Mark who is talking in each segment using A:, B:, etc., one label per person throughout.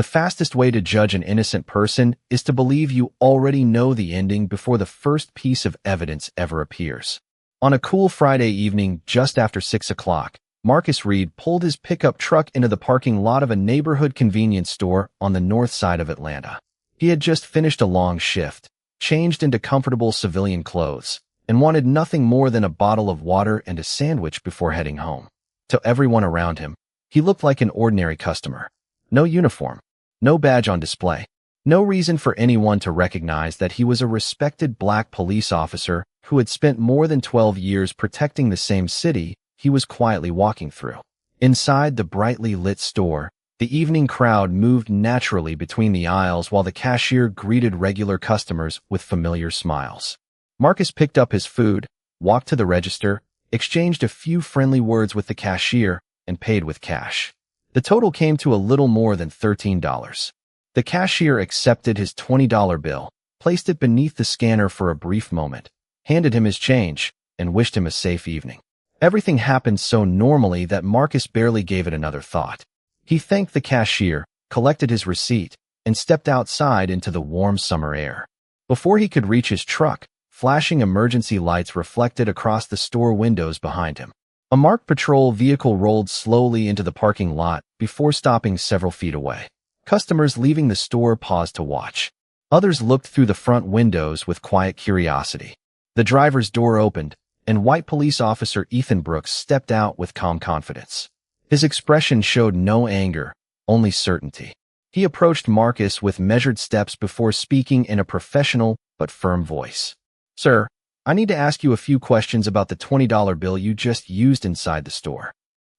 A: The fastest way to judge an innocent person is to believe you already know the ending before the first piece of evidence ever appears. On a cool Friday evening just after 6 o'clock, Marcus Reed pulled his pickup truck into the parking lot of a neighborhood convenience store on the north side of Atlanta. He had just finished a long shift, changed into comfortable civilian clothes, and wanted nothing more than a bottle of water and a sandwich before heading home. To everyone around him, he looked like an ordinary customer. No uniform, no badge on display, no reason for anyone to recognize that he was a respected black police officer who had spent more than 12 years protecting the same city he was quietly walking through. Inside the brightly lit store, the evening crowd moved naturally between the aisles while the cashier greeted regular customers with familiar smiles. Marcus picked up his food, walked to the register, exchanged a few friendly words with the cashier, and paid with cash. The total came to a little more than $13. The cashier accepted his $20 bill, placed it beneath the scanner for a brief moment, handed him his change, and wished him a safe evening. Everything happened so normally that Marcus barely gave it another thought. He thanked the cashier, collected his receipt, and stepped outside into the warm summer air. Before he could reach his truck, flashing emergency lights reflected across the store windows behind him. A marked patrol vehicle rolled slowly into the parking lot before stopping several feet away. Customers leaving the store paused to watch. Others looked through the front windows with quiet curiosity. The driver's door opened, and white police officer Ethan Brooks stepped out with calm confidence. His expression showed no anger, only certainty. He approached Marcus with measured steps before speaking in a professional but firm voice. "Sir, I need to ask you a few questions about the $20 bill you just used inside the store."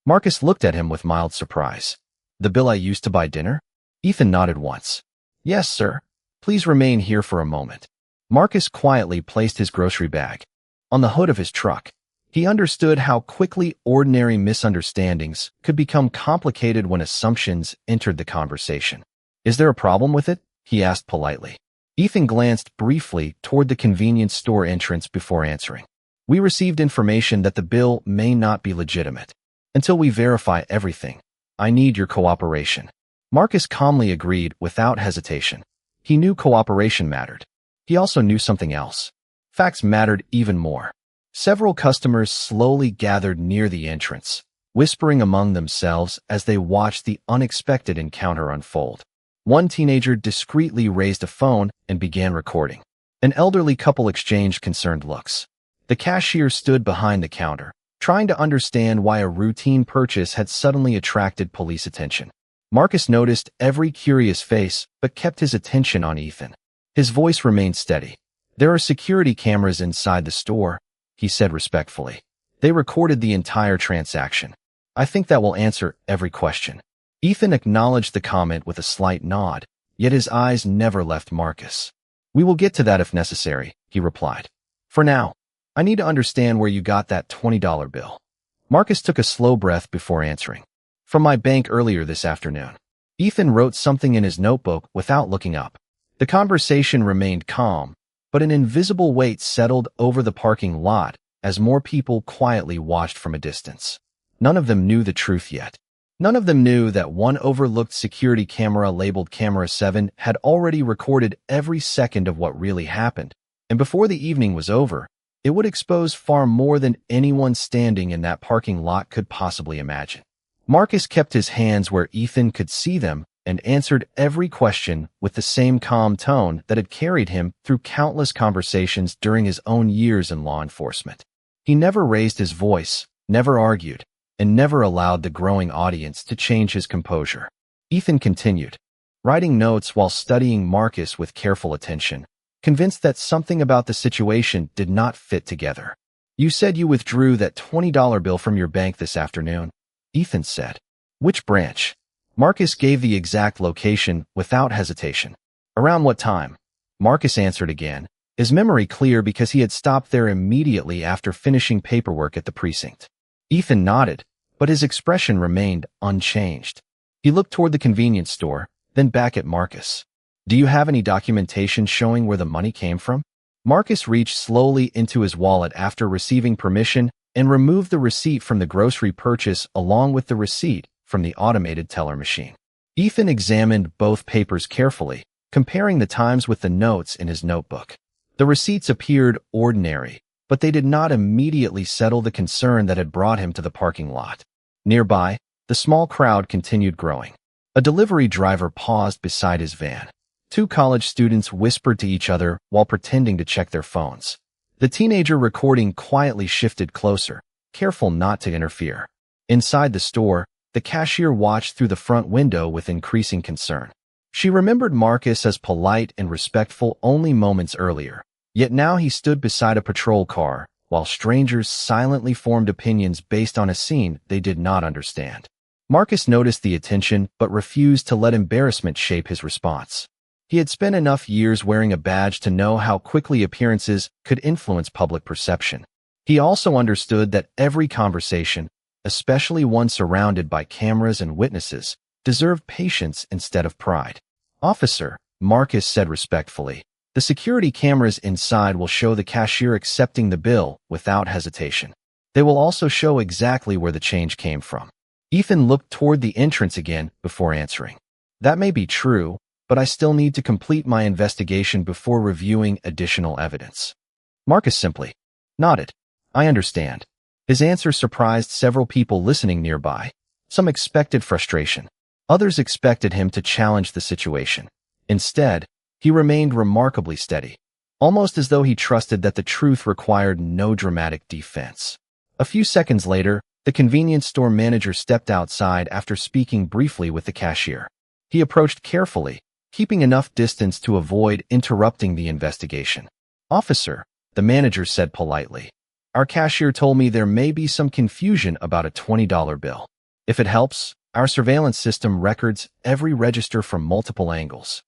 A: Marcus looked at him with mild surprise. "The bill I used to buy dinner?" Ethan nodded once. "Yes, sir. Please remain here for a moment." Marcus quietly placed his grocery bag on the hood of his truck. He understood how quickly ordinary misunderstandings could become complicated when assumptions entered the conversation. "Is there a problem with it?" he asked politely. Ethan glanced briefly toward the convenience store entrance before answering. "We received information that the bill may not be legitimate. Until we verify everything, I need your cooperation." Marcus calmly agreed without hesitation. He knew cooperation mattered. He also knew something else. Facts mattered even more. Several customers slowly gathered near the entrance, whispering among themselves as they watched the unexpected encounter unfold. One teenager discreetly raised a phone and began recording. An elderly couple exchanged concerned looks. The cashier stood behind the counter, trying to understand why a routine purchase had suddenly attracted police attention. Marcus noticed every curious face but kept his attention on Ethan. His voice remained steady. "There are security cameras inside the store," he said respectfully. "They recorded the entire transaction. I think that will answer every question." Ethan acknowledged the comment with a slight nod, yet his eyes never left Marcus. "We will get to that if necessary," he replied. "For now, I need to understand where you got that $20 bill." Marcus took a slow breath before answering. "From my bank earlier this afternoon." Ethan wrote something in his notebook without looking up. The conversation remained calm, but an invisible weight settled over the parking lot as more people quietly watched from a distance. None of them knew the truth yet. None of them knew that one overlooked security camera labeled Camera 7 had already recorded every second of what really happened, and before the evening was over, it would expose far more than anyone standing in that parking lot could possibly imagine. Marcus kept his hands where Ethan could see them and answered every question with the same calm tone that had carried him through countless conversations during his own years in law enforcement. He never raised his voice, never argued, and never allowed the growing audience to change his composure. Ethan continued, writing notes while studying Marcus with careful attention, convinced that something about the situation did not fit together. "You said you withdrew that $20 bill from your bank this afternoon," Ethan said. "Which branch?" Marcus gave the exact location without hesitation. "Around what time?" Marcus answered again, his memory clear because he had stopped there immediately after finishing paperwork at the precinct. Ethan nodded, but his expression remained unchanged. He looked toward the convenience store, then back at Marcus. "Do you have any documentation showing where the money came from?" Marcus reached slowly into his wallet after receiving permission and removed the receipt from the grocery purchase along with the receipt from the automated teller machine. Ethan examined both papers carefully, comparing the times with the notes in his notebook. The receipts appeared ordinary, but they did not immediately settle the concern that had brought him to the parking lot. Nearby, the small crowd continued growing. A delivery driver paused beside his van. Two college students whispered to each other while pretending to check their phones. The teenager recording quietly shifted closer, careful not to interfere. Inside the store, the cashier watched through the front window with increasing concern. She remembered Marcus as polite and respectful only moments earlier, yet now he stood beside a patrol car, while strangers silently formed opinions based on a scene they did not understand. Marcus noticed the attention but refused to let embarrassment shape his response. He had spent enough years wearing a badge to know how quickly appearances could influence public perception. He also understood that every conversation, especially one surrounded by cameras and witnesses, deserved patience instead of pride. "Officer," Marcus said respectfully, "the security cameras inside will show the cashier accepting the bill without hesitation. They will also show exactly where the change came from." Ethan looked toward the entrance again before answering. "That may be true, but I still need to complete my investigation before reviewing additional evidence." Marcus simply nodded. "I understand." His answer surprised several people listening nearby. Some expected frustration. Others expected him to challenge the situation. Instead, he remained remarkably steady, almost as though he trusted that the truth required no dramatic defense. A few seconds later, the convenience store manager stepped outside after speaking briefly with the cashier. He approached carefully, keeping enough distance to avoid interrupting the investigation. "Officer," the manager said politely, "our cashier told me there may be some confusion about a $20 bill. If it helps, our surveillance system records every register from multiple angles."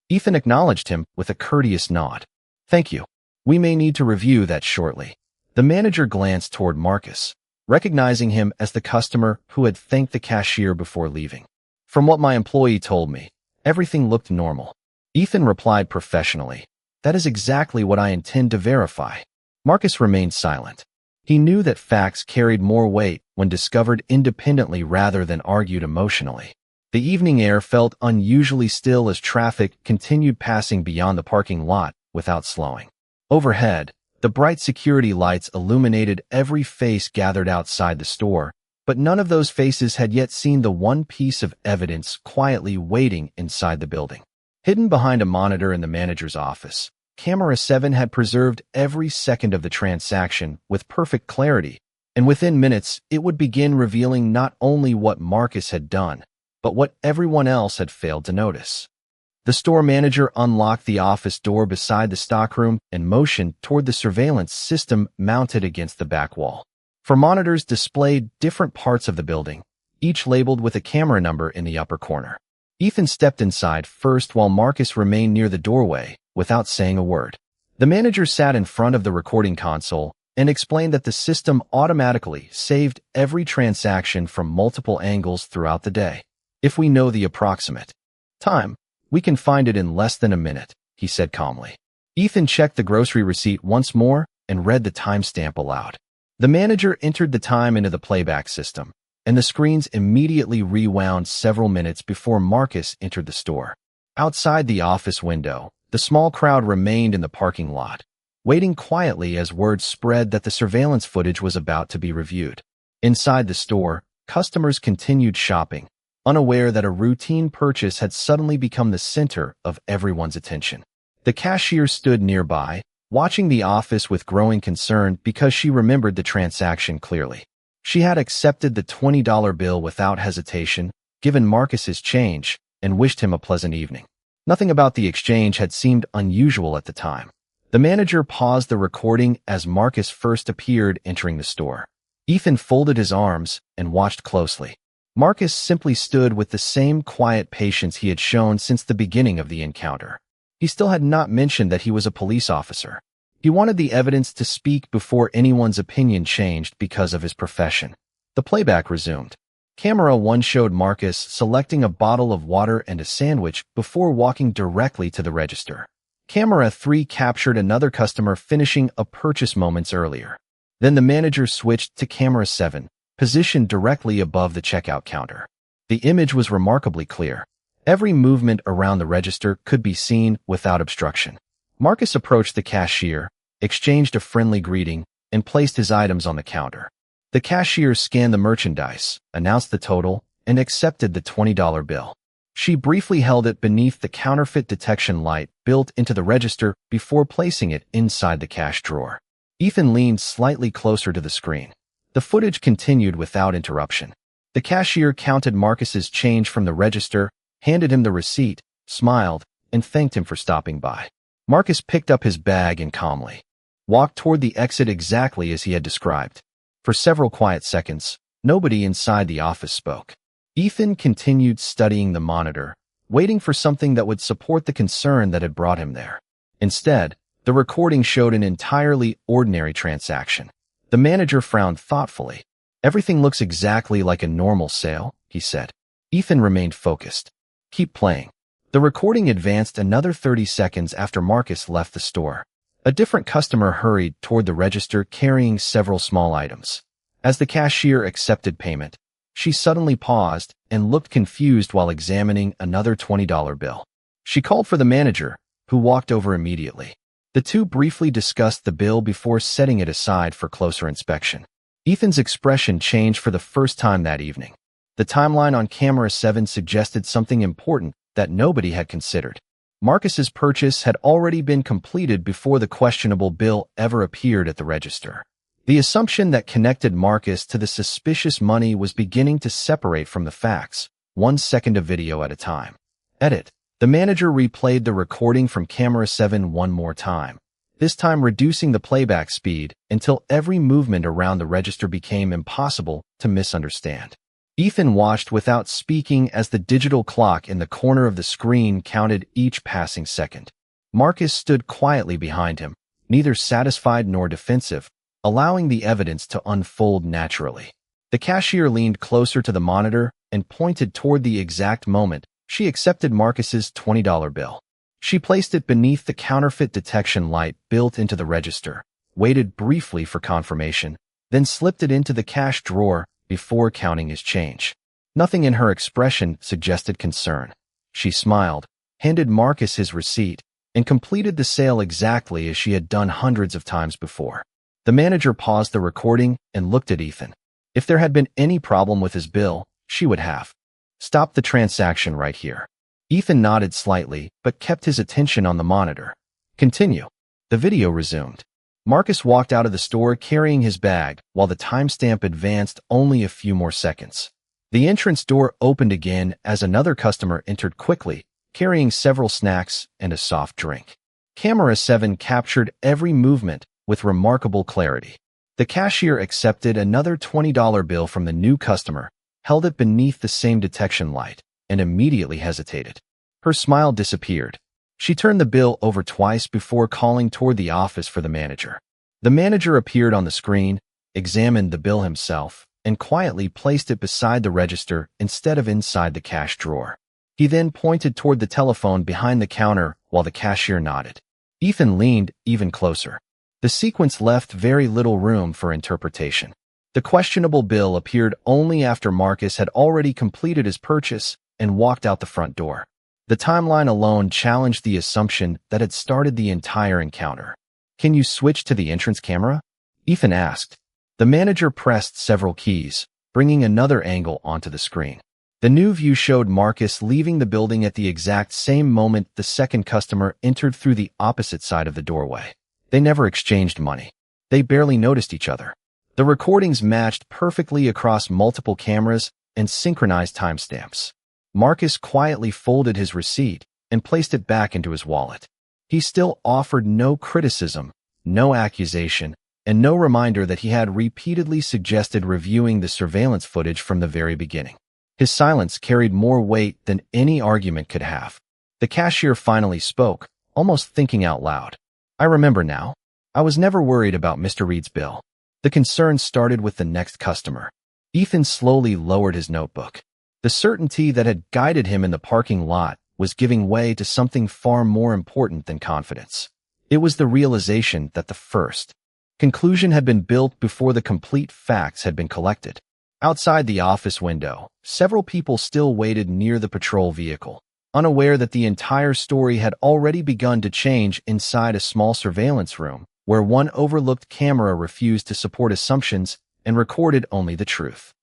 A: Ethan acknowledged him with a courteous nod. "Thank you. We may need to review that shortly." The manager glanced toward Marcus, recognizing him as the customer who had thanked the cashier before leaving. "From what my employee told me, everything looked normal." Ethan replied professionally, "That is exactly what I intend to verify." Marcus remained silent. He knew that facts carried more weight when discovered independently rather than argued emotionally. The evening air felt unusually still as traffic continued passing beyond the parking lot without slowing. Overhead, the bright security lights illuminated every face gathered outside the store, but none of those faces had yet seen the one piece of evidence quietly waiting inside the building. Hidden behind a monitor in the manager's office, Camera 7 had preserved every second of the transaction with perfect clarity, and within minutes it would begin revealing not only what Marcus had done, but what everyone else had failed to notice. The store manager unlocked the office door beside the stockroom and motioned toward the surveillance system mounted against the back wall. For monitors displayed different parts of the building, each labeled with a camera number in the upper corner. Ethan stepped inside first while Marcus remained near the doorway without saying a word. The manager sat in front of the recording console and explained that the system automatically saved every transaction from multiple angles throughout the day. "If we know the approximate time, we can find it in less than a minute," he said calmly. Ethan checked the grocery receipt once more and read the timestamp aloud. The manager entered the time into the playback system, and the screens immediately rewound several minutes before Marcus entered the store. Outside the office window, the small crowd remained in the parking lot, waiting quietly as word spread that the surveillance footage was about to be reviewed. Inside the store, customers continued shopping, unaware that a routine purchase had suddenly become the center of everyone's attention. The cashier stood nearby, watching the office with growing concern because she remembered the transaction clearly. She had accepted the $20 bill without hesitation, given Marcus's change, and wished him a pleasant evening. Nothing about the exchange had seemed unusual at the time. The manager paused the recording as Marcus first appeared entering the store. Ethan folded his arms and watched closely. Marcus simply stood with the same quiet patience he had shown since the beginning of the encounter. He still had not mentioned that he was a police officer. He wanted the evidence to speak before anyone's opinion changed because of his profession. The playback resumed. Camera 1 showed Marcus selecting a bottle of water and a sandwich before walking directly to the register. Camera 3 captured another customer finishing a purchase moments earlier. Then the manager switched to Camera 7, positioned directly above the checkout counter. The image was remarkably clear. Every movement around the register could be seen without obstruction. Marcus approached the cashier, exchanged a friendly greeting, and placed his items on the counter. The cashier scanned the merchandise, announced the total, and accepted the $20 bill. She briefly held it beneath the counterfeit detection light built into the register before placing it inside the cash drawer. Ethan leaned slightly closer to the screen. The footage continued without interruption. The cashier counted Marcus's change from the register, handed him the receipt, smiled, and thanked him for stopping by. Marcus picked up his bag and calmly walked toward the exit exactly as he had described. For several quiet seconds, nobody inside the office spoke. Ethan continued studying the monitor, waiting for something that would support the concern that had brought him there. Instead, the recording showed an entirely ordinary transaction. The manager frowned thoughtfully. "Everything looks exactly like a normal sale," he said. Ethan remained focused. "Keep playing." The recording advanced another 30 seconds after Marcus left the store. A different customer hurried toward the register carrying several small items. As the cashier accepted payment, she suddenly paused and looked confused while examining another $20 bill. She called for the manager, who walked over immediately. The two briefly discussed the bill before setting it aside for closer inspection. Ethan's expression changed for the first time that evening. The timeline on camera 7 suggested something important that nobody had considered. Marcus's purchase had already been completed before the questionable bill ever appeared at the register. The assumption that connected Marcus to the suspicious money was beginning to separate from the facts, 1 second of video at a time. Edit. The manager replayed the recording from camera 7 one more time, this time reducing the playback speed until every movement around the register became impossible to misunderstand. Ethan watched without speaking as the digital clock in the corner of the screen counted each passing second. Marcus stood quietly behind him, neither satisfied nor defensive, allowing the evidence to unfold naturally. The cashier leaned closer to the monitor and pointed toward the exact moment she accepted Marcus's $20 bill. She placed it beneath the counterfeit detection light built into the register, waited briefly for confirmation, then slipped it into the cash drawer before counting his change. Nothing in her expression suggested concern. She smiled, handed Marcus his receipt, and completed the sale exactly as she had done hundreds of times before. The manager paused the recording and looked at Ethan. If there had been any problem with his bill, she would have stopped the transaction right here. Ethan nodded slightly, but kept his attention on the monitor. "Continue." The video resumed. Marcus walked out of the store carrying his bag while the timestamp advanced only a few more seconds. The entrance door opened again as another customer entered quickly, carrying several snacks and a soft drink. Camera 7 captured every movement with remarkable clarity. The cashier accepted another $20 bill from the new customer, held it beneath the same detection light, and immediately hesitated. Her smile disappeared. She turned the bill over twice before calling toward the office for the manager. The manager appeared on the screen, examined the bill himself, and quietly placed it beside the register instead of inside the cash drawer. He then pointed toward the telephone behind the counter while the cashier nodded. Ethan leaned even closer. The sequence left very little room for interpretation. The questionable bill appeared only after Marcus had already completed his purchase and walked out the front door. The timeline alone challenged the assumption that had started the entire encounter. "Can you switch to the entrance camera?" Ethan asked. The manager pressed several keys, bringing another angle onto the screen. The new view showed Marcus leaving the building at the exact same moment the second customer entered through the opposite side of the doorway. They never exchanged money. They barely noticed each other. The recordings matched perfectly across multiple cameras and synchronized timestamps. Marcus quietly folded his receipt and placed it back into his wallet. He still offered no criticism, no accusation, and no reminder that he had repeatedly suggested reviewing the surveillance footage from the very beginning. His silence carried more weight than any argument could have. The cashier finally spoke, almost thinking out loud. "I remember now. I was never worried about Mr. Reed's bill." The concern started with the next customer. Ethan slowly lowered his notebook. The certainty that had guided him in the parking lot was giving way to something far more important than confidence. It was the realization that the first conclusion had been built before the complete facts had been collected. Outside the office window, several people still waited near the patrol vehicle. unaware that the entire story had already begun to change inside a small surveillance room, where one overlooked camera refused to support assumptions and recorded only the truth.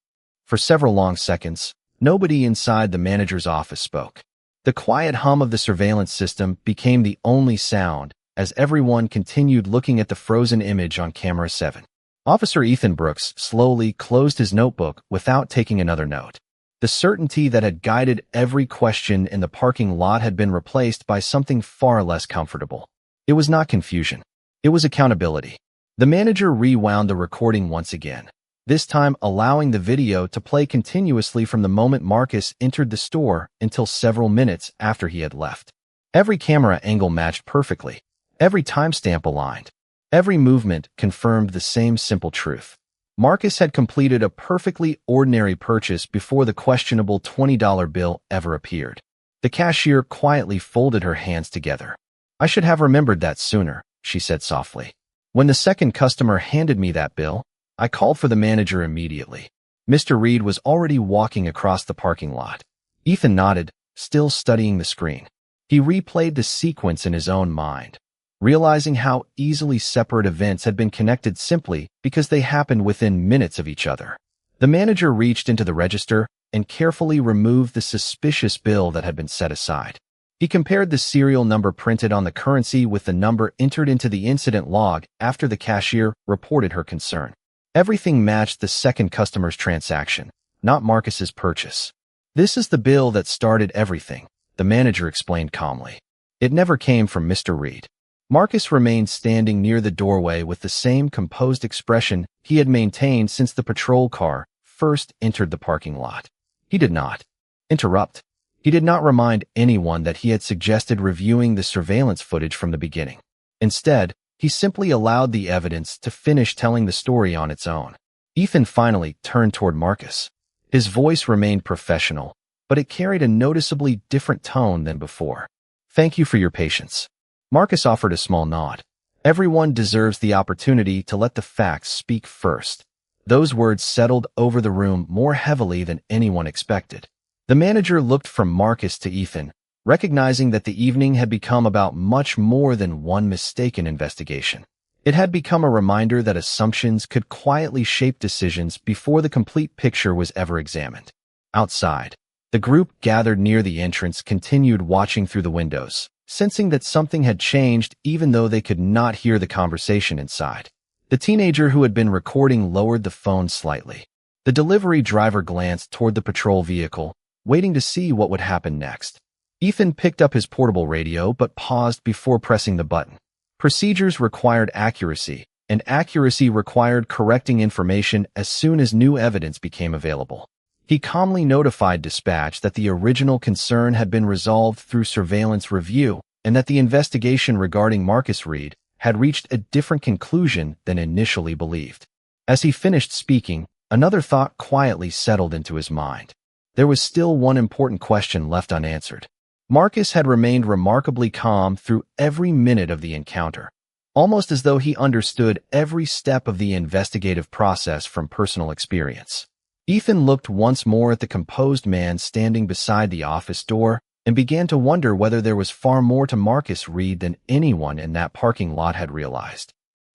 A: For several long seconds, nobody inside the manager's office spoke. The quiet hum of the surveillance system became the only sound as everyone continued looking at the frozen image on camera 7. Officer Ethan Brooks slowly closed his notebook without taking another note. The certainty that had guided every question in the parking lot had been replaced by something far less comfortable. It was not confusion. It was accountability. The manager rewound the recording once again, this time allowing the video to play continuously from the moment Marcus entered the store until several minutes after he had left. Every camera angle matched perfectly. Every timestamp aligned. Every movement confirmed the same simple truth. Marcus had completed a perfectly ordinary purchase before the questionable $20 bill ever appeared. The cashier quietly folded her hands together. "I should have remembered that sooner," she said softly. "When the second customer handed me that bill, I called for the manager immediately." Mr. Reed was already walking across the parking lot. Ethan nodded, still studying the screen. He replayed the sequence in his own mind, realizing how easily separate events had been connected simply because they happened within minutes of each other. The manager reached into the register and carefully removed the suspicious bill that had been set aside. He compared the serial number printed on the currency with the number entered into the incident log after the cashier reported her concern. Everything matched the second customer's transaction, not Marcus's purchase. "This is the bill that started everything," the manager explained calmly. "It never came from Mr. Reed." Marcus remained standing near the doorway with the same composed expression he had maintained since the patrol car first entered the parking lot. He did not interrupt. He did not remind anyone that he had suggested reviewing the surveillance footage from the beginning. Instead, he simply allowed the evidence to finish telling the story on its own. Ethan finally turned toward Marcus. His voice remained professional, but it carried a noticeably different tone than before. "Thank you for your patience." Marcus offered a small nod. "Everyone deserves the opportunity to let the facts speak first." Those words settled over the room more heavily than anyone expected. The manager looked from Marcus to Ethan, recognizing that the evening had become about much more than one mistaken investigation. It had become a reminder that assumptions could quietly shape decisions before the complete picture was ever examined. Outside, the group gathered near the entrance continued watching through the windows, sensing that something had changed even though they could not hear the conversation inside. The teenager who had been recording lowered the phone slightly. The delivery driver glanced toward the patrol vehicle, waiting to see what would happen next. Ethan picked up his portable radio but paused before pressing the button. Procedures required accuracy, and accuracy required correcting information as soon as new evidence became available. He calmly notified dispatch that the original concern had been resolved through surveillance review and that the investigation regarding Marcus Reed had reached a different conclusion than initially believed. As he finished speaking, another thought quietly settled into his mind. There was still one important question left unanswered. Marcus had remained remarkably calm through every minute of the encounter, almost as though he understood every step of the investigative process from personal experience. Ethan looked once more at the composed man standing beside the office door and began to wonder whether there was far more to Marcus Reed than anyone in that parking lot had realized.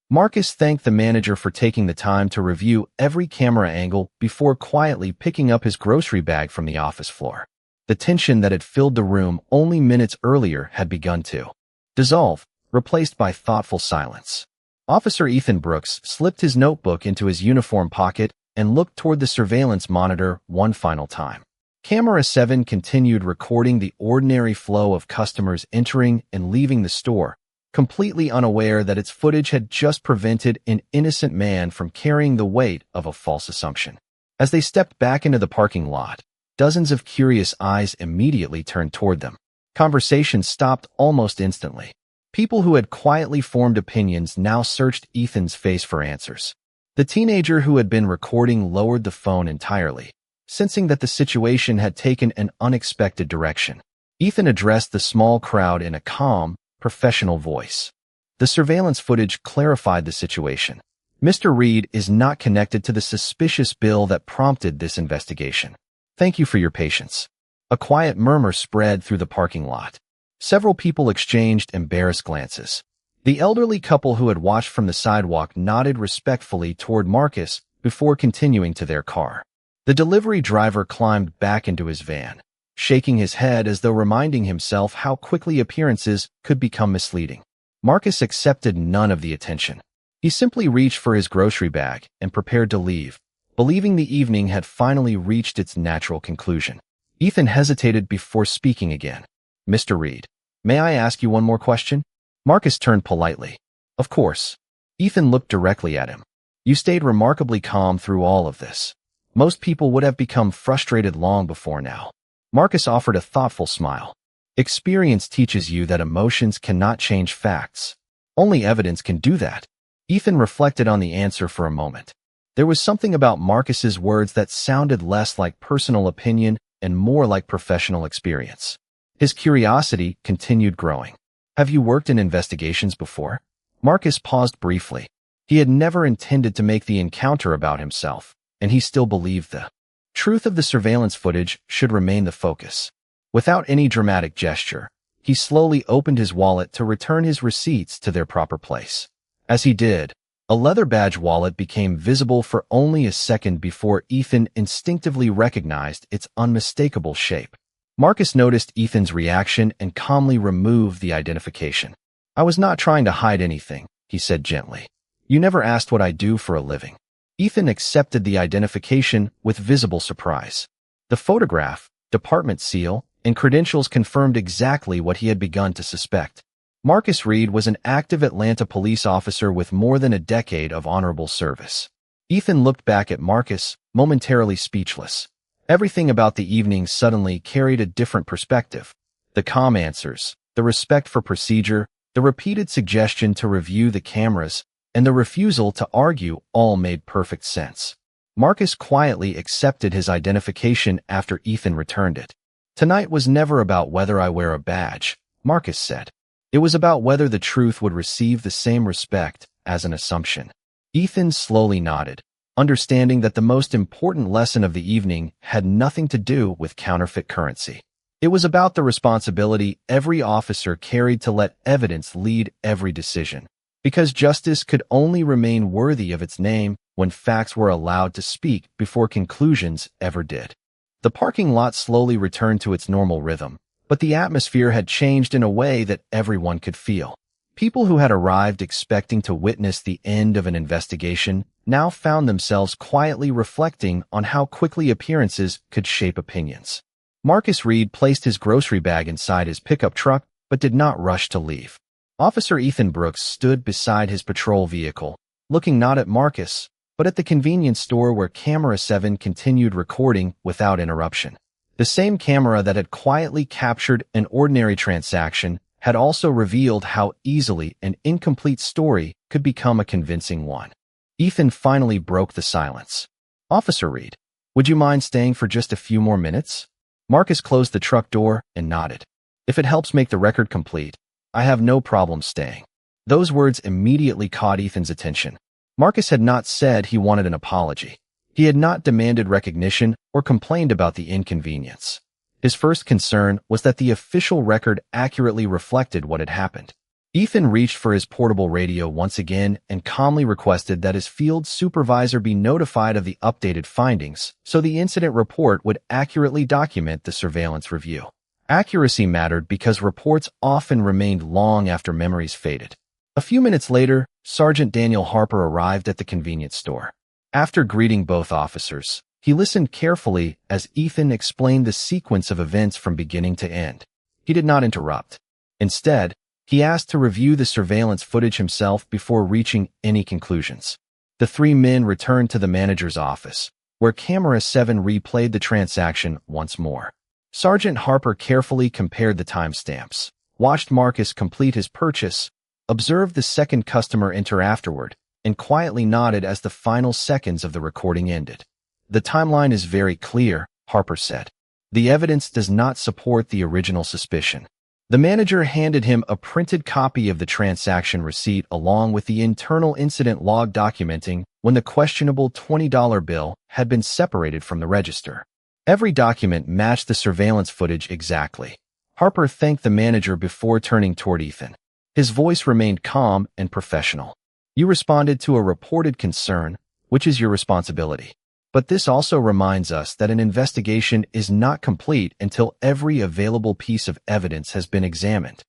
A: Marcus thanked the manager for taking the time to review every camera angle before quietly picking up his grocery bag from the office floor. The tension that had filled the room only minutes earlier had begun to dissolve, replaced by thoughtful silence. Officer Ethan Brooks slipped his notebook into his uniform pocket and looked toward the surveillance monitor one final time. Camera 7 continued recording the ordinary flow of customers entering and leaving the store, completely unaware that its footage had just prevented an innocent man from carrying the weight of a false assumption. As they stepped back into the parking lot, dozens of curious eyes immediately turned toward them. Conversations stopped almost instantly. People who had quietly formed opinions now searched Ethan's face for answers. The teenager who had been recording lowered the phone entirely, sensing that the situation had taken an unexpected direction. Ethan addressed the small crowd in a calm, professional voice. The surveillance footage clarified the situation. Mr. Reed is not connected to the suspicious bill that prompted this investigation. Thank you for your patience. A quiet murmur spread through the parking lot. Several people exchanged embarrassed glances. The elderly couple who had watched from the sidewalk nodded respectfully toward Marcus before continuing to their car. The delivery driver climbed back into his van, shaking his head as though reminding himself how quickly appearances could become misleading. Marcus accepted none of the attention. He simply reached for his grocery bag and prepared to leave, believing the evening had finally reached its natural conclusion. Ethan hesitated before speaking again. "Mr. Reed, may I ask you one more question?" Marcus turned politely. "Of course." Ethan looked directly at him. "You stayed remarkably calm through all of this. Most people would have become frustrated long before now." Marcus offered a thoughtful smile. "Experience teaches you that emotions cannot change facts. Only evidence can do that." Ethan reflected on the answer for a moment. There was something about Marcus's words that sounded less like personal opinion and more like professional experience. His curiosity continued growing. "Have you worked in investigations before?" Marcus paused briefly. He had never intended to make the encounter about himself, and he still believed the truth of the surveillance footage should remain the focus. Without any dramatic gesture, he slowly opened his wallet to return his receipts to their proper place. As he did, a leather badge wallet became visible for only a second before Ethan instinctively recognized its unmistakable shape. Marcus noticed Ethan's reaction and calmly removed the identification. "I was not trying to hide anything," he said gently. "You never asked what I do for a living." Ethan accepted the identification with visible surprise. The photograph, department seal, and credentials confirmed exactly what he had begun to suspect. Marcus Reed was an active Atlanta police officer with more than a decade of honorable service. Ethan looked back at Marcus, momentarily speechless. Everything about the evening suddenly carried a different perspective. The calm answers, the respect for procedure, the repeated suggestion to review the cameras, and the refusal to argue all made perfect sense. Marcus quietly accepted his identification after Ethan returned it. "Tonight was never about whether I wear a badge," Marcus said. "It was about whether the truth would receive the same respect as an assumption." Ethan slowly nodded, understanding that the most important lesson of the evening had nothing to do with counterfeit currency. It was about the responsibility every officer carried to let evidence lead every decision, because justice could only remain worthy of its name when facts were allowed to speak before conclusions ever did. The parking lot slowly returned to its normal rhythm, but the atmosphere had changed in a way that everyone could feel. People who had arrived expecting to witness the end of an investigation now found themselves quietly reflecting on how quickly appearances could shape opinions. Marcus Reed placed his grocery bag inside his pickup truck, but did not rush to leave. Officer Ethan Brooks stood beside his patrol vehicle, looking not at Marcus, but at the convenience store where Camera 7 continued recording without interruption. The same camera that had quietly captured an ordinary transaction had also revealed how easily an incomplete story could become a convincing one. Ethan finally broke the silence. "Officer Reed, would you mind staying for just a few more minutes?" Marcus closed the truck door and nodded. "If it helps make the record complete, I have no problem staying." Those words immediately caught Ethan's attention. Marcus had not said he wanted an apology. He had not demanded recognition or complained about the inconvenience. His first concern was that the official record accurately reflected what had happened. Ethan reached for his portable radio once again and calmly requested that his field supervisor be notified of the updated findings so the incident report would accurately document the surveillance review. Accuracy mattered because reports often remained long after memories faded. A few minutes later, Sergeant Daniel Harper arrived at the convenience store. After greeting both officers, he listened carefully as Ethan explained the sequence of events from beginning to end. He did not interrupt. Instead, he asked to review the surveillance footage himself before reaching any conclusions. The three men returned to the manager's office, where Camera 7 replayed the transaction once more. Sergeant Harper carefully compared the timestamps, watched Marcus complete his purchase, observed the second customer enter afterward, and quietly nodded as the final seconds of the recording ended. "The timeline is very clear," Harper said. "The evidence does not support the original suspicion." The manager handed him a printed copy of the transaction receipt along with the internal incident log documenting when the questionable $20 bill had been separated from the register. Every document matched the surveillance footage exactly. Harper thanked the manager before turning toward Ethan. His voice remained calm and professional. You responded to a reported concern, which is your responsibility. But this also reminds us that an investigation is not complete until every available piece of evidence has been examined.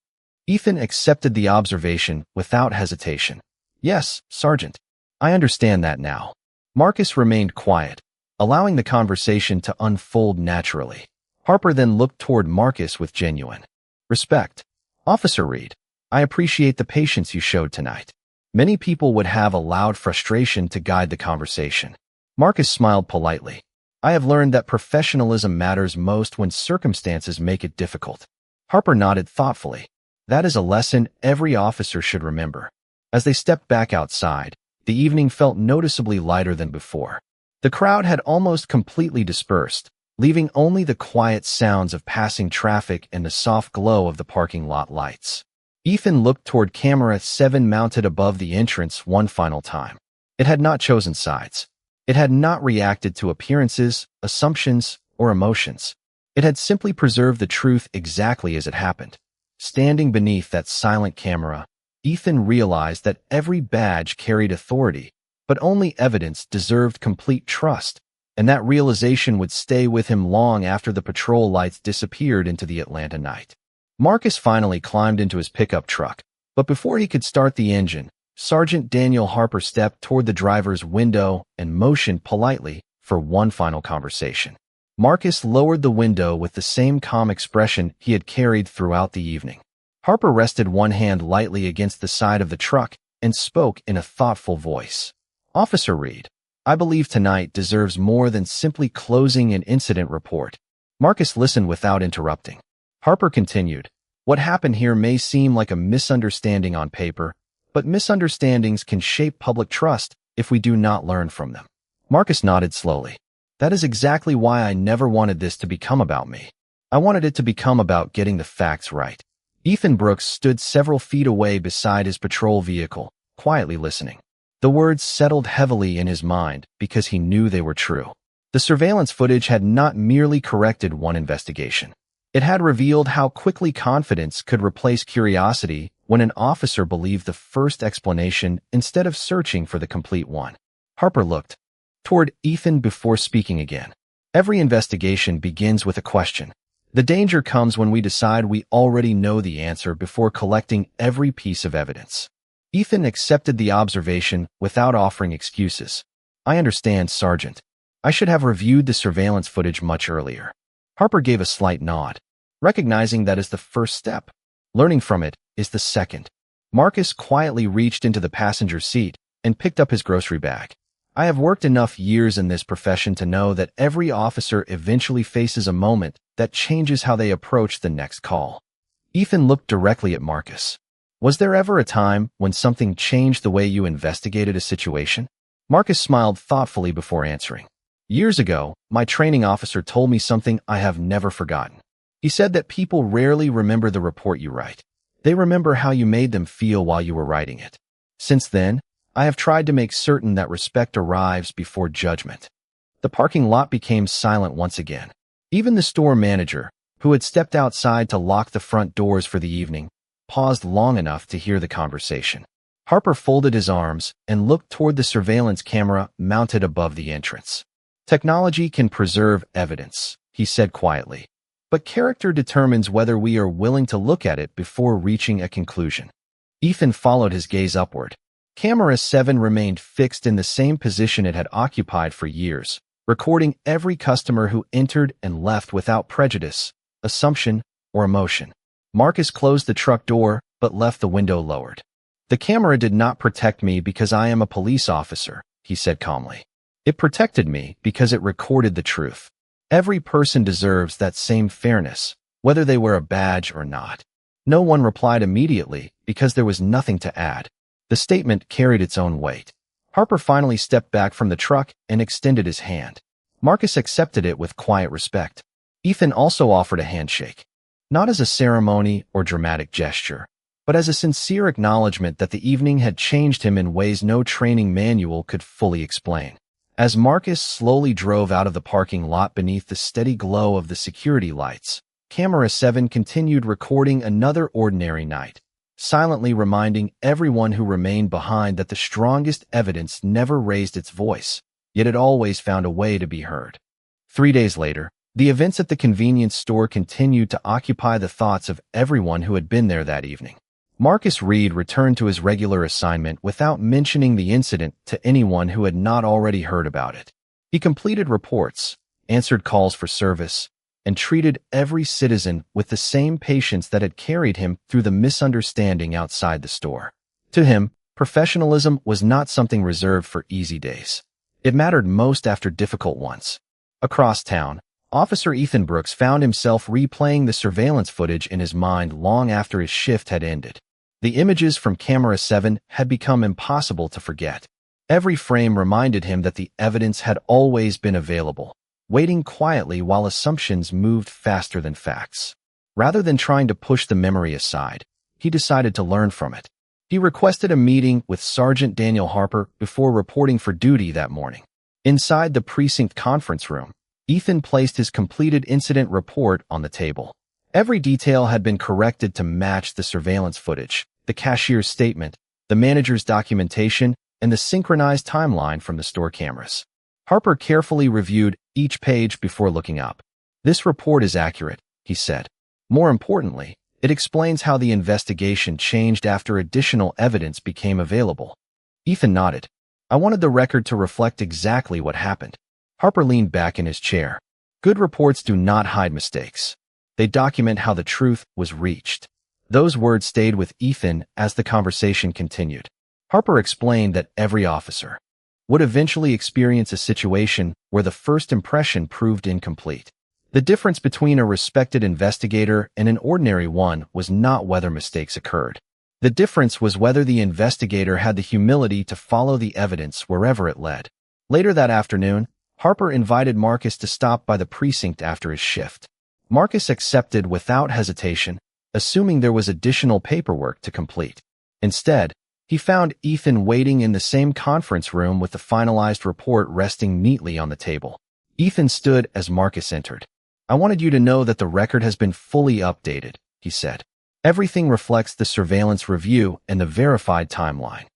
A: Ethan accepted the observation without hesitation. Yes, Sergeant. I understand that now. Marcus remained quiet, allowing the conversation to unfold naturally. Harper then looked toward Marcus with genuine respect. Officer Reed, I appreciate the patience you showed tonight. Many people would have allowed frustration to guide the conversation. Marcus smiled politely. I have learned that professionalism matters most when circumstances make it difficult. Harper nodded thoughtfully. That is a lesson every officer should remember. As they stepped back outside, the evening felt noticeably lighter than before. The crowd had almost completely dispersed, leaving only the quiet sounds of passing traffic and the soft glow of the parking lot lights. Ethan looked toward camera 7 mounted above the entrance one final time. It had not chosen sides. It had not reacted to appearances, assumptions, or emotions. It had simply preserved the truth exactly as it happened. Standing beneath that silent camera, Ethan realized that every badge carried authority, but only evidence deserved complete trust, and that realization would stay with him long after the patrol lights disappeared into the Atlanta night. Marcus finally climbed into his pickup truck, but before he could start the engine, Sergeant Daniel Harper stepped toward the driver's window and motioned politely for one final conversation. Marcus lowered the window with the same calm expression he had carried throughout the evening. Harper rested one hand lightly against the side of the truck and spoke in a thoughtful voice. Officer Reed, I believe tonight deserves more than simply closing an incident report. Marcus listened without interrupting. Harper continued, what happened here may seem like a misunderstanding on paper, but misunderstandings can shape public trust if we do not learn from them. Marcus nodded slowly. That is exactly why I never wanted this to become about me. I wanted it to become about getting the facts right. Ethan Brooks stood several feet away beside his patrol vehicle, quietly listening. The words settled heavily in his mind because he knew they were true. The surveillance footage had not merely corrected one investigation. It had revealed how quickly confidence could replace curiosity when an officer believed the first explanation instead of searching for the complete one. Harper looked toward Ethan before speaking again. Every investigation begins with a question. The danger comes when we decide we already know the answer before collecting every piece of evidence. Ethan accepted the observation without offering excuses. I understand, Sergeant. I should have reviewed the surveillance footage much earlier. Harper gave a slight nod, recognizing that is the first step. Learning from it is the second. Marcus quietly reached into the passenger seat and picked up his grocery bag. I have worked enough years in this profession to know that every officer eventually faces a moment that changes how they approach the next call. Ethan looked directly at Marcus. Was there ever a time when something changed the way you investigated a situation? Marcus smiled thoughtfully before answering. Years ago, my training officer told me something I have never forgotten. He said that people rarely remember the report you write. They remember how you made them feel while you were writing it. Since then, I have tried to make certain that respect arrives before judgment. The parking lot became silent once again. Even the store manager, who had stepped outside to lock the front doors for the evening, paused long enough to hear the conversation. Harper folded his arms and looked toward the surveillance camera mounted above the entrance. Technology can preserve evidence, he said quietly, but character determines whether we are willing to look at it before reaching a conclusion. Ethan followed his gaze upward. Camera 7 remained fixed in the same position it had occupied for years, recording every customer who entered and left without prejudice, assumption, or emotion. Marcus closed the truck door, but left the window lowered. The camera did not protect me because I am a police officer, he said calmly. It protected me because it recorded the truth. Every person deserves that same fairness, whether they wear a badge or not. No one replied immediately because there was nothing to add. The statement carried its own weight. Harper finally stepped back from the truck and extended his hand. Marcus accepted it with quiet respect. Ethan also offered a handshake. Not as a ceremony or dramatic gesture, but as a sincere acknowledgement that the evening had changed him in ways no training manual could fully explain. As Marcus slowly drove out of the parking lot beneath the steady glow of the security lights, Camera 7 continued recording another ordinary night, silently reminding everyone who remained behind that the strongest evidence never raised its voice, yet it always found a way to be heard. 3 days later, the events at the convenience store continued to occupy the thoughts of everyone who had been there that evening. Marcus Reed returned to his regular assignment without mentioning the incident to anyone who had not already heard about it. He completed reports, answered calls for service, and treated every citizen with the same patience that had carried him through the misunderstanding outside the store. To him, professionalism was not something reserved for easy days. It mattered most after difficult ones. Across town, Officer Ethan Brooks found himself replaying the surveillance footage in his mind long after his shift had ended. The images from Camera 7 had become impossible to forget. Every frame reminded him that the evidence had always been available, waiting quietly while assumptions moved faster than facts. Rather than trying to push the memory aside, he decided to learn from it. He requested a meeting with Sergeant Daniel Harper before reporting for duty that morning. Inside the precinct conference room, Ethan placed his completed incident report on the table. Every detail had been corrected to match the surveillance footage, the cashier's statement, the manager's documentation, and the synchronized timeline from the store cameras. Harper carefully reviewed each page before looking up. "This report is accurate," he said. "More importantly, it explains how the investigation changed after additional evidence became available." Ethan nodded. "I wanted the record to reflect exactly what happened." Harper leaned back in his chair. "Good reports do not hide mistakes. They document how the truth was reached." Those words stayed with Ethan as the conversation continued. Harper explained that every officer would eventually experience a situation where the first impression proved incomplete. The difference between a respected investigator and an ordinary one was not whether mistakes occurred. The difference was whether the investigator had the humility to follow the evidence wherever it led. Later that afternoon, Harper invited Marcus to stop by the precinct after his shift. Marcus accepted without hesitation, assuming there was additional paperwork to complete. Instead, he found Ethan waiting in the same conference room with the finalized report resting neatly on the table. Ethan stood as Marcus entered. "I wanted you to know that the record has been fully updated," he said. "Everything reflects the surveillance review and the verified timeline."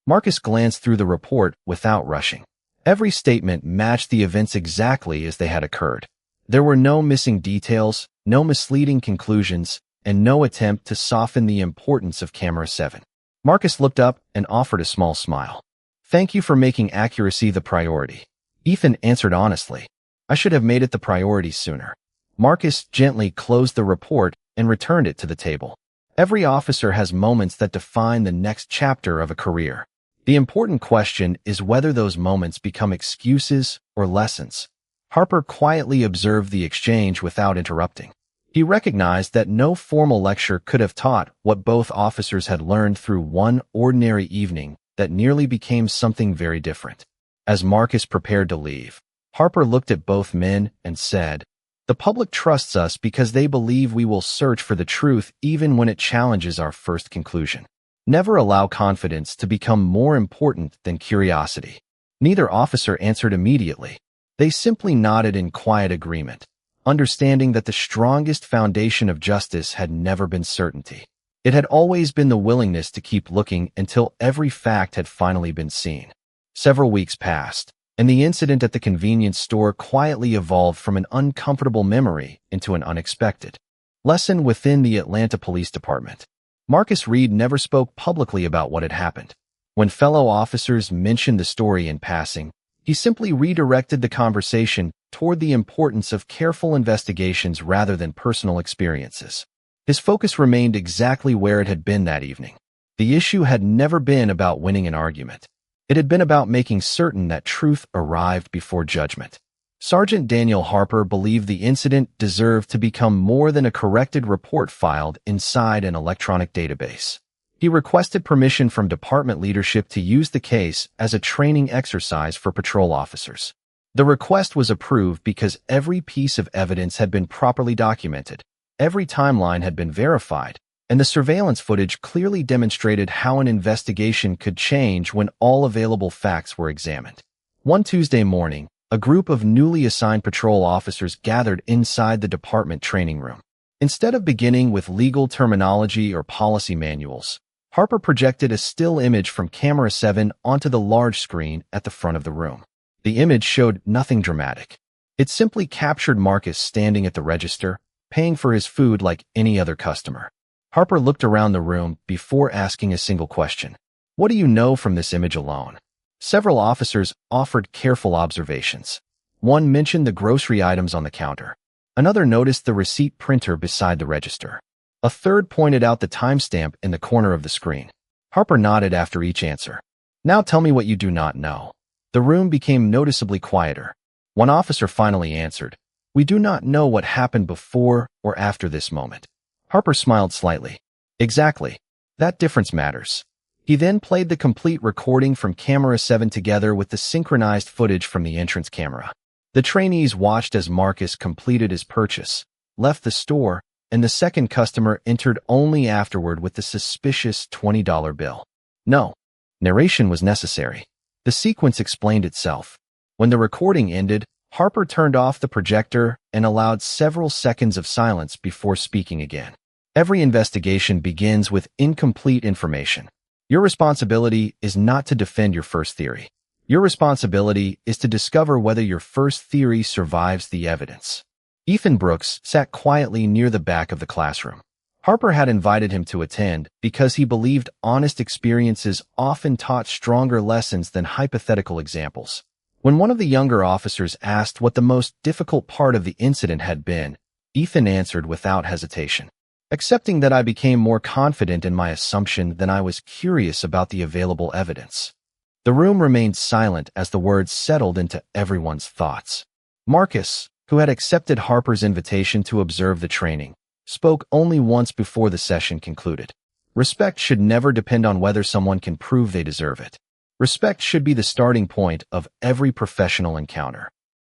A: Marcus glanced through the report without rushing. Every statement matched the events exactly as they had occurred. There were no missing details, no misleading conclusions, and no attempt to soften the importance of Camera 7. Marcus looked up and offered a small smile. "Thank you for making accuracy the priority." Ethan answered honestly. "I should have made it the priority sooner." Marcus gently closed the report and returned it to the table. Every officer has moments that define the next chapter of a career. The important question is whether those moments become excuses or lessons. Harper quietly observed the exchange without interrupting. He recognized that no formal lecture could have taught what both officers had learned through one ordinary evening that nearly became something very different. As Marcus prepared to leave, Harper looked at both men and said, "The public trusts us because they believe we will search for the truth even when it challenges our first conclusion. Never allow confidence to become more important than curiosity." Neither officer answered immediately. They simply nodded in quiet agreement, understanding that the strongest foundation of justice had never been certainty. It had always been the willingness to keep looking until every fact had finally been seen. Several weeks passed, and the incident at the convenience store quietly evolved from an uncomfortable memory into an unexpected lesson within the Atlanta Police Department. Marcus Reed never spoke publicly about what had happened. When fellow officers mentioned the story in passing, he simply redirected the conversation toward the importance of careful investigations rather than personal experiences. His focus remained exactly where it had been that evening. The issue had never been about winning an argument. It had been about making certain that truth arrived before judgment. Sergeant Daniel Harper believed the incident deserved to become more than a corrected report filed inside an electronic database. He requested permission from department leadership to use the case as a training exercise for patrol officers. The request was approved because every piece of evidence had been properly documented, every timeline had been verified, and the surveillance footage clearly demonstrated how an investigation could change when all available facts were examined. One Tuesday morning, a group of newly assigned patrol officers gathered inside the department training room. Instead of beginning with legal terminology or policy manuals, Harper projected a still image from camera 7 onto the large screen at the front of the room. The image showed nothing dramatic. It simply captured Marcus standing at the register, paying for his food like any other customer. Harper looked around the room before asking a single question. "What do you know from this image alone?" Several officers offered careful observations. One mentioned the grocery items on the counter. Another noticed the receipt printer beside the register. A third pointed out the timestamp in the corner of the screen. Harper nodded after each answer. "Now tell me what you do not know." The room became noticeably quieter. One officer finally answered, "We do not know what happened before or after this moment." Harper smiled slightly. "Exactly. That difference matters." He then played the complete recording from camera 7 together with the synchronized footage from the entrance camera. The trainees watched as Marcus completed his purchase, left the store, and the second customer entered only afterward with the suspicious $20 bill. No narration was necessary. The sequence explained itself. When the recording ended, Harper turned off the projector and allowed several seconds of silence before speaking again. Every investigation begins with incomplete information. Your responsibility is not to defend your first theory. Your responsibility is to discover whether your first theory survives the evidence. Ethan Brooks sat quietly near the back of the classroom. Harper had invited him to attend because he believed honest experiences often taught stronger lessons than hypothetical examples. When one of the younger officers asked what the most difficult part of the incident had been, Ethan answered without hesitation, "Accepting that I became more confident in my assumption than I was curious about the available evidence." The room remained silent as the words settled into everyone's thoughts. Marcus, who had accepted Harper's invitation to observe the training, spoke only once before the session concluded. Respect should never depend on whether someone can prove they deserve it. Respect should be the starting point of every professional encounter.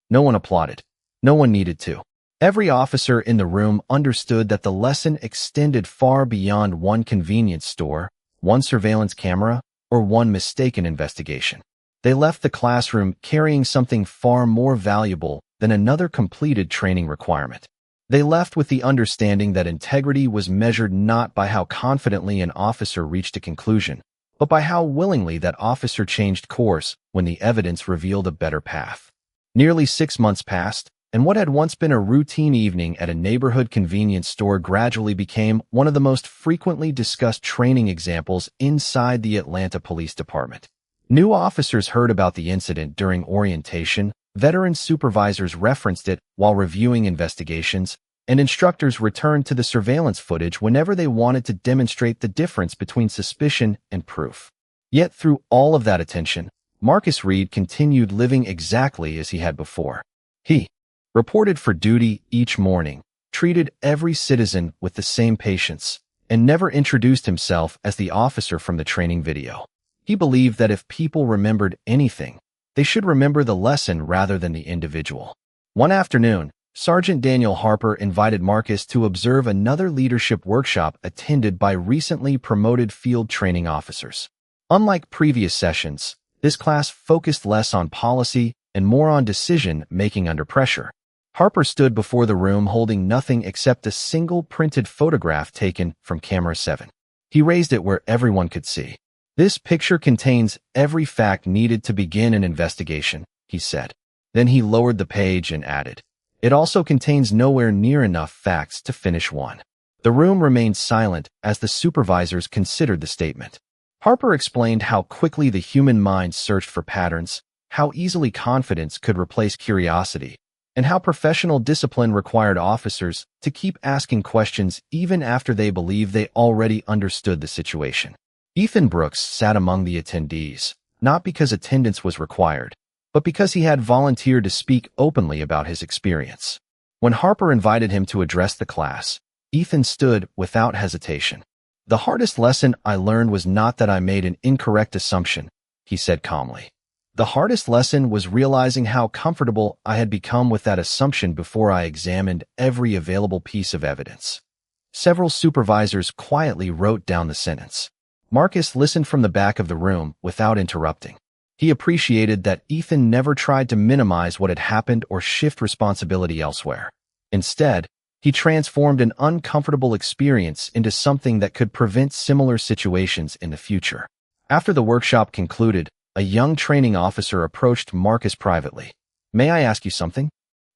A: No one applauded. No one needed to. Every officer in the room understood that the lesson extended far beyond one convenience store, one surveillance camera, or one mistaken investigation. They left the classroom carrying something far more valuable than another completed training requirement. They left with the understanding that integrity was measured not by how confidently an officer reached a conclusion, but by how willingly that officer changed course when the evidence revealed a better path. Nearly 6 months passed, and what had once been a routine evening at a neighborhood convenience store gradually became one of the most frequently discussed training examples inside the Atlanta Police Department. New officers heard about the incident during orientation, veteran supervisors referenced it while reviewing investigations, and instructors returned to the surveillance footage whenever they wanted to demonstrate the difference between suspicion and proof. Yet through all of that attention, Marcus Reed continued living exactly as he had before. He reported for duty each morning, treated every citizen with the same patience, and never introduced himself as the officer from the training video. He believed that if people remembered anything, they should remember the lesson rather than the individual. One afternoon, Sergeant Daniel Harper invited Marcus to observe another leadership workshop attended by recently promoted field training officers. Unlike previous sessions, this class focused less on policy and more on decision-making under pressure. Harper stood before the room holding nothing except a single printed photograph taken from camera 7. He raised it where everyone could see. "This picture contains every fact needed to begin an investigation," he said. Then he lowered the page and added, "It also contains nowhere near enough facts to finish one." The room remained silent as the supervisors considered the statement. Harper explained how quickly the human mind searched for patterns, how easily confidence could replace curiosity, and how professional discipline required officers to keep asking questions even after they believed they already understood the situation. Ethan Brooks sat among the attendees, not because attendance was required, but because he had volunteered to speak openly about his experience. When Harper invited him to address the class, Ethan stood without hesitation. "The hardest lesson I learned was not that I made an incorrect assumption," he said calmly. "The hardest lesson was realizing how comfortable I had become with that assumption before I examined every available piece of evidence." Several supervisors quietly wrote down the sentence. Marcus listened from the back of the room without interrupting. He appreciated that Ethan never tried to minimize what had happened or shift responsibility elsewhere. Instead, he transformed an uncomfortable experience into something that could prevent similar situations in the future. After the workshop concluded, a young training officer approached Marcus privately. "May I ask you something?"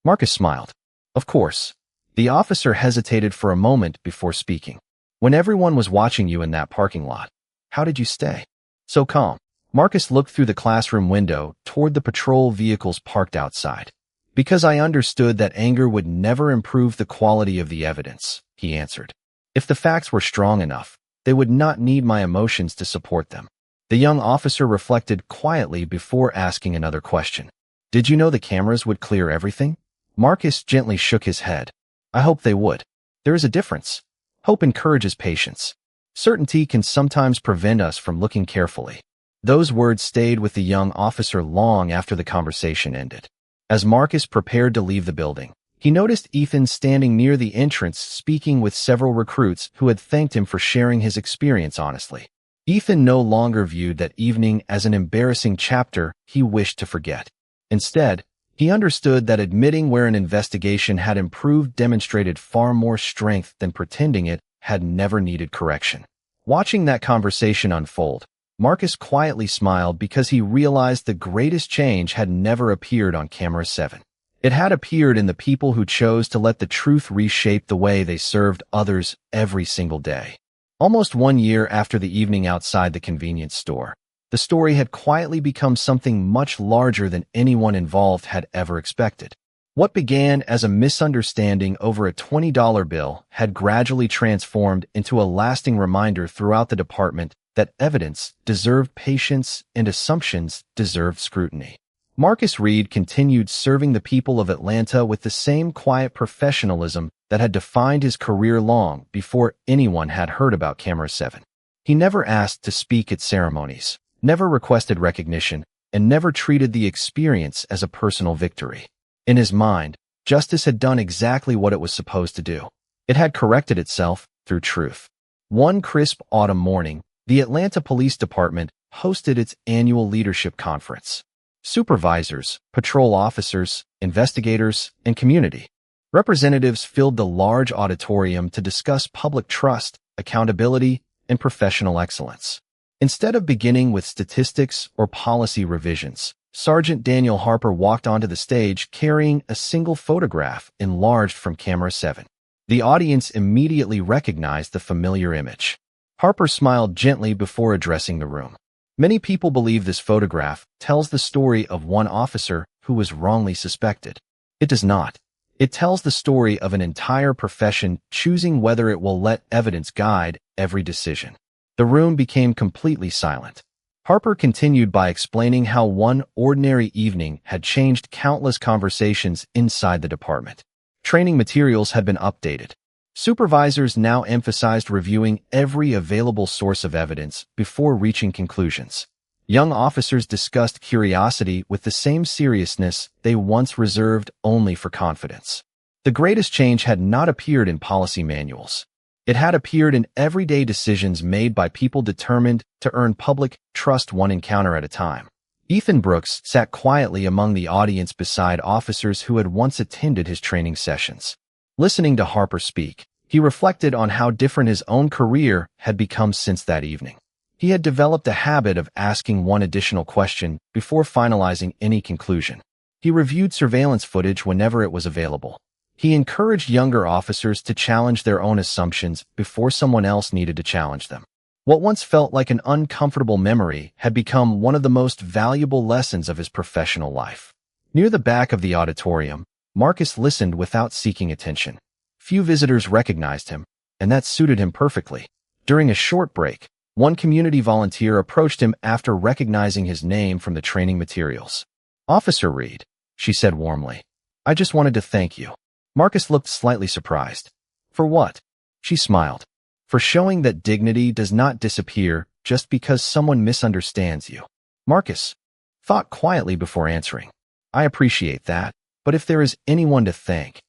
A: Marcus smiled. "Of course." The officer hesitated for a moment before speaking. "When everyone was watching you in that parking lot, how did you stay so calm?" Marcus looked through the classroom window toward the patrol vehicles parked outside. "Because I understood that anger would never improve the quality of the evidence," he answered. "If the facts were strong enough, they would not need my emotions to support them." The young officer reflected quietly before asking another question. "Did you know the cameras would clear everything?" Marcus gently shook his head. "I hope they would. There is a difference. Hope encourages patience. Certainty can sometimes prevent us from looking carefully." Those words stayed with the young officer long after the conversation ended. As Marcus prepared to leave the building, he noticed Ethan standing near the entrance speaking with several recruits who had thanked him for sharing his experience honestly. Ethan no longer viewed that evening as an embarrassing chapter he wished to forget. Instead, he understood that admitting where an investigation had improved demonstrated far more strength than pretending it had never needed correction. Watching that conversation unfold, Marcus quietly smiled because he realized the greatest change had never appeared on camera 7. It had appeared in the people who chose to let the truth reshape the way they served others every single day. Almost 1 year after the evening outside the convenience store, the story had quietly become something much larger than anyone involved had ever expected. What began as a misunderstanding over a $20 bill had gradually transformed into a lasting reminder throughout the department that evidence deserved patience and assumptions deserved scrutiny. Marcus Reed continued serving the people of Atlanta with the same quiet professionalism that had defined his career long before anyone had heard about Camera 7. He never asked to speak at ceremonies, never requested recognition, and never treated the experience as a personal victory. In his mind, justice had done exactly what it was supposed to do. It had corrected itself through truth. One crisp autumn morning, the Atlanta Police Department hosted its annual leadership conference. Supervisors, patrol officers, investigators, and community representatives filled the large auditorium to discuss public trust, accountability, and professional excellence. Instead of beginning with statistics or policy revisions, Sergeant Daniel Harper walked onto the stage carrying a single photograph enlarged from Camera 7. The audience immediately recognized the familiar image. Harper smiled gently before addressing the room. Many people believe this photograph tells the story of one officer who was wrongly suspected. It does not. It tells the story of an entire profession choosing whether it will let evidence guide every decision. The room became completely silent. Harper continued by explaining how one ordinary evening had changed countless conversations inside the department. Training materials had been updated. Supervisors now emphasized reviewing every available source of evidence before reaching conclusions. Young officers discussed curiosity with the same seriousness they once reserved only for confidence. The greatest change had not appeared in policy manuals. It had appeared in everyday decisions made by people determined to earn public trust one encounter at a time. Ethan Brooks sat quietly among the audience beside officers who had once attended his training sessions. Listening to Harper speak, he reflected on how different his own career had become since that evening. He had developed a habit of asking one additional question before finalizing any conclusion. He reviewed surveillance footage whenever it was available. He encouraged younger officers to challenge their own assumptions before someone else needed to challenge them. What once felt like an uncomfortable memory had become one of the most valuable lessons of his professional life. Near the back of the auditorium, Marcus listened without seeking attention. Few visitors recognized him, and that suited him perfectly. During a short break, one community volunteer approached him after recognizing his name from the training materials. "Officer Reed," she said warmly, "I just wanted to thank you." Marcus looked slightly surprised. "For what?" She smiled. "For showing that dignity does not disappear just because someone misunderstands you." Marcus thought quietly before answering. "I appreciate that, but if there is anyone to thank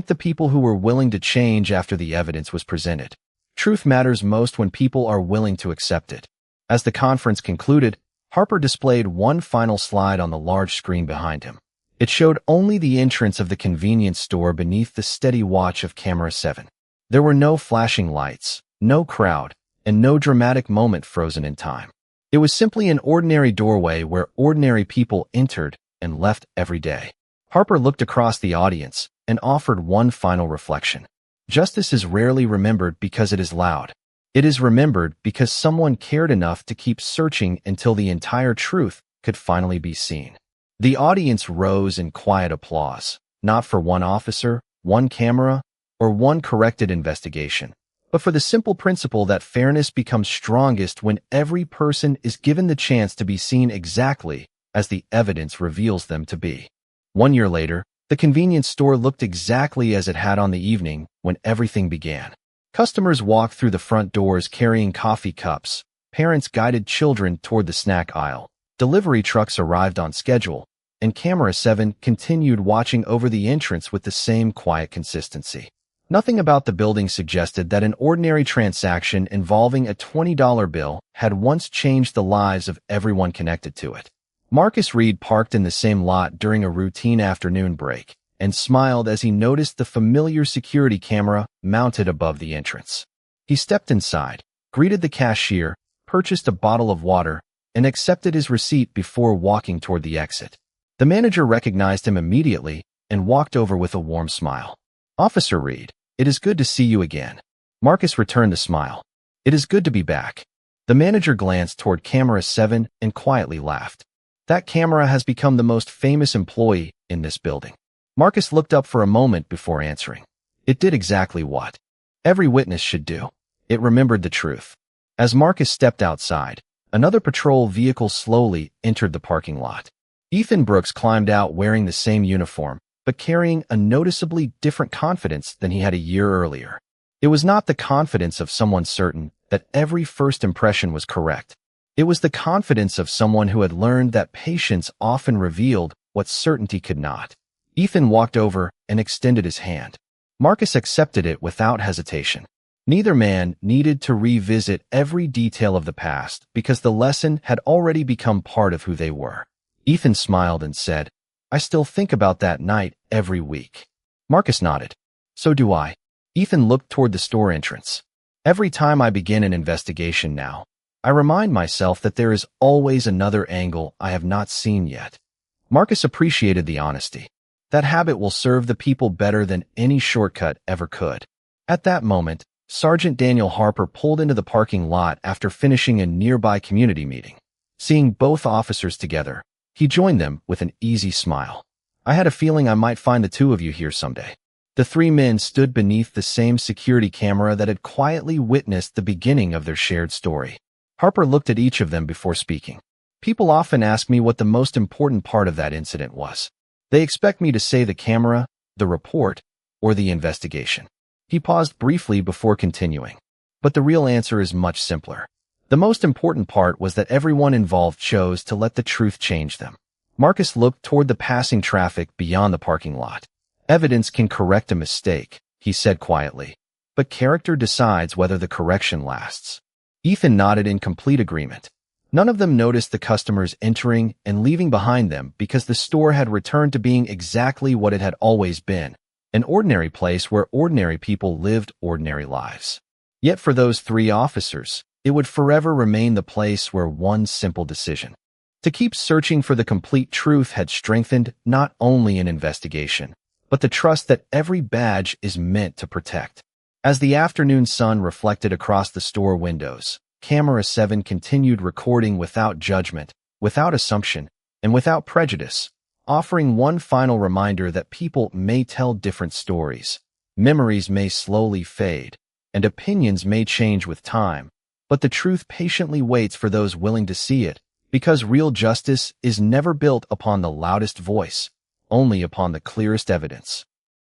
A: the people who were willing to change after the evidence was presented. Truth matters most when people are willing to accept it." As the conference concluded, Harper displayed one final slide on the large screen behind him. It showed only the entrance of the convenience store beneath the steady watch of Camera 7. There were no flashing lights, no crowd, and no dramatic moment frozen in time. It was simply an ordinary doorway where ordinary people entered and left every day. Harper looked across the audience and offered one final reflection. Justice is rarely remembered because it is loud. It is remembered because someone cared enough to keep searching until the entire truth could finally be seen. The audience rose in quiet applause, not for one officer, one camera, or one corrected investigation, but for the simple principle that fairness becomes strongest when every person is given the chance to be seen exactly as the evidence reveals them to be. 1 year later, the convenience store looked exactly as it had on the evening when everything began. Customers walked through the front doors carrying coffee cups, parents guided children toward the snack aisle, delivery trucks arrived on schedule, and Camera 7 continued watching over the entrance with the same quiet consistency. Nothing about the building suggested that an ordinary transaction involving a $20 bill had once changed the lives of everyone connected to it. Marcus Reed parked in the same lot during a routine afternoon break and smiled as he noticed the familiar security camera mounted above the entrance. He stepped inside, greeted the cashier, purchased a bottle of water, and accepted his receipt before walking toward the exit. The manager recognized him immediately and walked over with a warm smile. "Officer Reed, it is good to see you again." Marcus returned the smile. "It is good to be back." The manager glanced toward Camera 7 and quietly laughed. "That camera has become the most famous employee in this building." Marcus looked up for a moment before answering. It did exactly what every witness should do. It remembered the truth. As Marcus stepped outside, another patrol vehicle slowly entered the parking lot. Ethan Brooks climbed out wearing the same uniform, but carrying a noticeably different confidence than he had a year earlier. It was not the confidence of someone certain that every first impression was correct. It was the confidence of someone who had learned that patience often revealed what certainty could not. Ethan walked over and extended his hand. Marcus accepted it without hesitation. Neither man needed to revisit every detail of the past because the lesson had already become part of who they were. Ethan smiled and said, "I still think about that night every week." Marcus nodded. "So do I." Ethan looked toward the store entrance. "Every time I begin an investigation now, I remind myself that there is always another angle I have not seen yet." Marcus appreciated the honesty. That habit will serve the people better than any shortcut ever could. At that moment, Sergeant Daniel Harper pulled into the parking lot after finishing a nearby community meeting. Seeing both officers together, he joined them with an easy smile. "I had a feeling I might find the two of you here someday." The three men stood beneath the same security camera that had quietly witnessed the beginning of their shared story. Harper looked at each of them before speaking. "People often ask me what the most important part of that incident was. They expect me to say the camera, the report, or the investigation." He paused briefly before continuing. "But the real answer is much simpler. The most important part was that everyone involved chose to let the truth change them." Marcus looked toward the passing traffic beyond the parking lot. "Evidence can correct a mistake," he said quietly, "but character decides whether the correction lasts." Ethan nodded in complete agreement. None of them noticed the customers entering and leaving behind them because the store had returned to being exactly what it had always been, an ordinary place where ordinary people lived ordinary lives. Yet for those three officers, it would forever remain the place where one simple decision to keep searching for the complete truth had strengthened not only an investigation, but the trust that every badge is meant to protect. As the afternoon sun reflected across the store windows, Camera 7 continued recording without judgment, without assumption, and without prejudice, offering one final reminder that people may tell different stories, memories may slowly fade, and opinions may change with time, but the truth patiently waits for those willing to see it, because real justice is never built upon the loudest voice, only upon the clearest evidence.